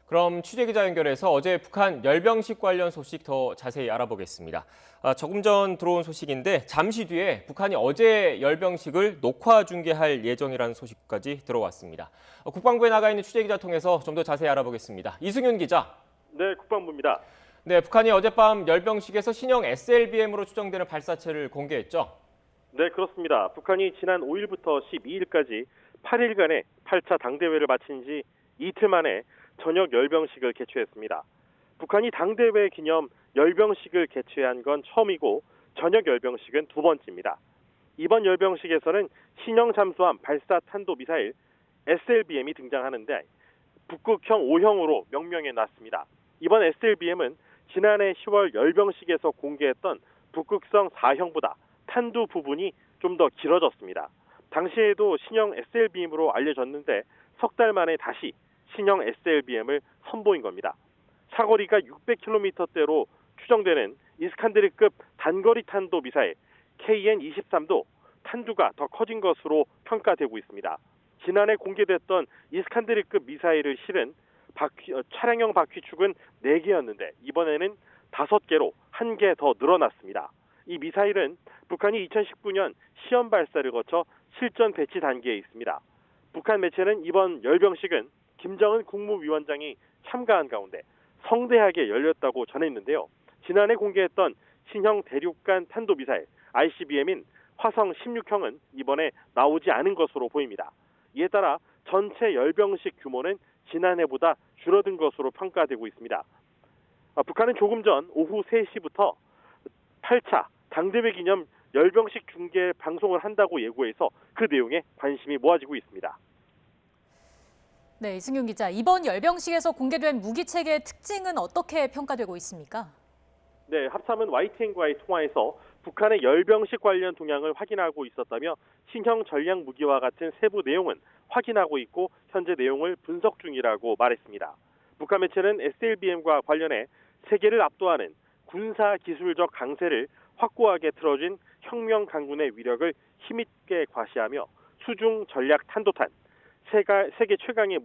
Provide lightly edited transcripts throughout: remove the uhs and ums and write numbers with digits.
그럼 취재기자 연결해서 어제 북한 열병식 관련 소식 더 자세히 알아보겠습니다. 조금 전 들어온 소식인데 잠시 뒤에 북한이 어제 열병식을 녹화 중계할 예정이라는 소식까지 들어왔습니다. 국방부에 나가 있는 취재기자 통해서 좀 더 자세히 알아보겠습니다. 이승윤 기자. 네, 국방부입니다. 네, 북한이 어젯밤 열병식에서 신형 SLBM으로 추정되는 발사체를 공개했죠? 네, 그렇습니다. 북한이 지난 5일부터 12일까지 8일간의 8차 당대회를 마친 지 이틀 만에 저녁 열병식을 개최했습니다. 북한이 당대회 기념 열병식을 개최한 건 처음이고 저녁 열병식은 두 번째입니다. 이번 열병식에서는 신형 잠수함 발사 탄도 미사일 SLBM이 등장하는데 북극형 5형으로 명명해 놨습니다. 이번 SLBM은 지난해 10월 열병식에서 공개했던 북극성 4형보다 탄두 부분이 좀 더 길어졌습니다. 당시에도 신형 SLBM으로 알려졌는데 석 달 만에 다시 신형 SLBM을 선보인 겁니다. 사거리가 600km대로 추정되는 이스칸데르급 단거리 탄도 미사일 KN-23도 탄두가 더 커진 것으로 평가되고 있습니다. 지난해 공개됐던 이스칸데르급 미사일을 실은 차량형 바퀴축은 4개였는데 이번에는 5개로 1개 더 늘어났습니다. 이 미사일은 북한이 2019년 시험 발사를 거쳐 실전 배치 단계에 있습니다. 북한 매체는 이번 열병식은 김정은 국무위원장이 참가한 가운데 성대하게 열렸다고 전했는데요. 지난해 공개했던 신형 대륙간 탄도미사일 ICBM인 화성 16형은 이번에 나오지 않은 것으로 보입니다. 이에 따라 전체 열병식 규모는 지난해보다 줄어든 것으로 평가되고 있습니다. 북한은 조금 전 오후 3시부터 8차 당대회 기념 열병식 중계 방송을 한다고 예고해서 그 내용에 관심이 모아지고 있습니다. 네, 이승윤 기자. 이번 열병식에서 공개된 무기체계의 특징은 어떻게 평가되고 있습니까? 네, 합참은 YTN과의 통화에서 북한의 열병식 관련 동향을 확인하고 있었다며 신형 전략 무기와 같은 세부 내용은 확인하고 있고 현재 내용을 분석 중이라고 말했습니다. 북한 매체는 SLBM과 관련해 세계를 압도하는 군사 기술적 강세를 확고하게 틀어준 혁명 강군의 위력을 힘있게 과시하며 수중 전략 탄도탄, 세계 최강의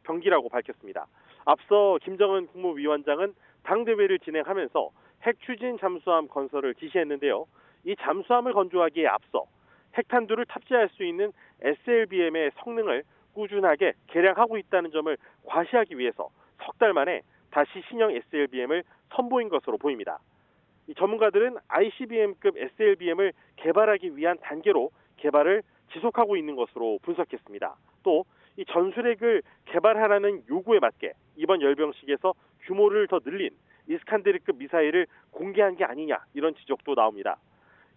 병기라고 밝혔습니다. 앞서 김정은 국무위원장은 당대회를 진행하면서 핵 추진 잠수함 건설을 지시했는데요. 이 잠수함을 건조하기에 앞서 핵탄두를 탑재할 수 있는 SLBM의 성능을 꾸준하게 개량하고 있다는 점을 과시하기 위해서 석 달 만에 다시 신형 SLBM을 선보인 것으로 보입니다. 이 전문가들은 ICBM급 SLBM을 개발하기 위한 단계로 개발을 지속하고 있는 것으로 분석했습니다. 또 이 전술핵을 개발하라는 요구에 맞게 이번 열병식에서 규모를 더 늘린 이스칸데르급 미사일을 공개한 게 아니냐 이런 지적도 나옵니다.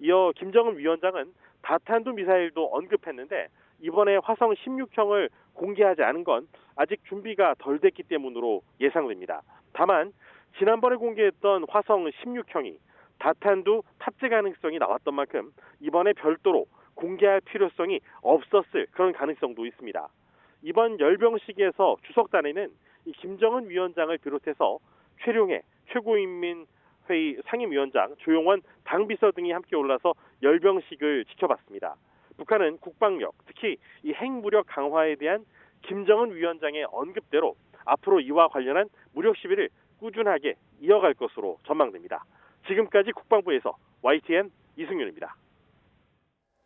이어 김정은 위원장은 다탄두 미사일도 언급했는데 이번에 화성 16형을 공개하지 않은 건 아직 준비가 덜 됐기 때문으로 예상됩니다. 다만 지난번에 공개했던 화성 16형이 다탄두 탑재 가능성이 나왔던 만큼 이번에 별도로 공개할 필요성이 없었을 그런 가능성도 있습니다. 이번 열병식에서 주석단에는 이 김정은 위원장을 비롯해서 최룡해 최고인민회의 상임위원장, 조용원 당비서 등이 함께 올라서 열병식을 지켜봤습니다. 북한은 국방력, 특히 이 핵무력 강화에 대한 김정은 위원장의 언급대로 앞으로 이와 관련한 무력 시비를 꾸준하게 이어갈 것으로 전망됩니다. 지금까지 국방부에서 YTN 이승윤입니다.